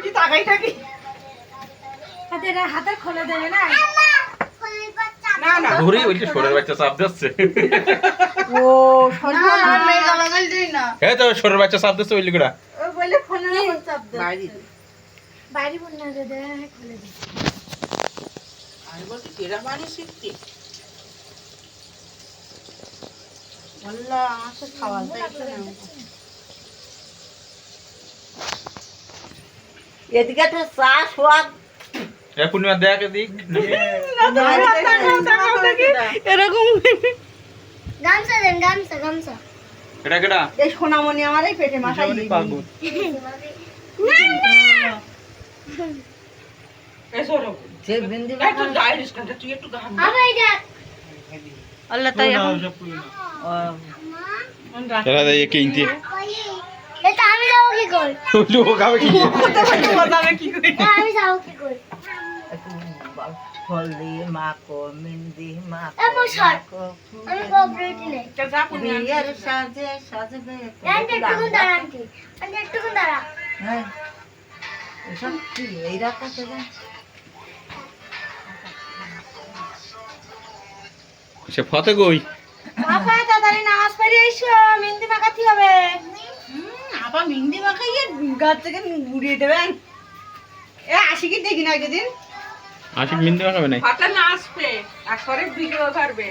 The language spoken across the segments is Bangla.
কি তাকাই থাকি হাতের খোলা দেবে না না না ঘুরি ওই যে সরের বাচ্চা চাপ দিচ্ছে ও শোনা আমি গালাগাল দেই না হ্যাঁ তো সরের বাচ্চা চাপ দিচ্ছে ওই লিগড়া ও বলে ফোনের উপর চাপ দে বাইরে বল না দে খুলে দে আমি বলছি তেরা বাড়ি শিখতে আল্লাহ আসে খাওয়া যায় এদিকে তো চা সোয়াদ এ পূর্ণিমা দেখ দিক এরকম গামছা দেন গামছা এটা কেডা এই সোনামণি আমারই পেটে মাথায় পাগল যে বিন্দি একটু ডাইরিস কাটা তুই একটু গান আবার এটা আল্লাহ তাই এখন এরা দেয় কিনতে এটা আমি যাবো কি কই লোক খাবে কি বাজারে কি করি আমি যাবো কি কই হলদি মাকো মেহেন্দি মাকো এমন শর্ট আমি কোঅপারেট নেই বিয়ের সাজে সাজবে একটুকুন দাঁড়ান কি একটুকুন দাঁড়া হ্যাঁ এসব কি এইরকম করে সে ফতে কই আপা তাড়াতাড়ি নামাজ পড়ে এসো মেহেন্দি মাখাতে হবে আপা মেহেন্দি মাখাইয়ে গাছ থেকে ঘুরিয়ে দেবেন এ আশিকি দেখি না একদিন আশিক মিন্দি মাখাবে নাই ফাটা না আসবে একবারে ভিডিও করবে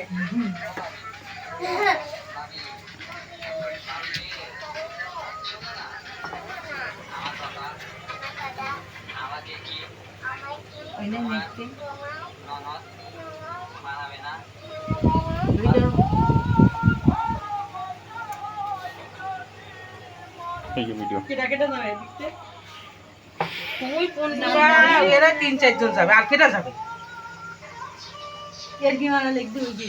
ওইনে দেখতে এই যে ভিডিও কেটা কেটা যাবে দেখতে তুই কোন এরা 3-4 জন যাবে আর কেটা যাবে এর কি মানে লিখ দিবি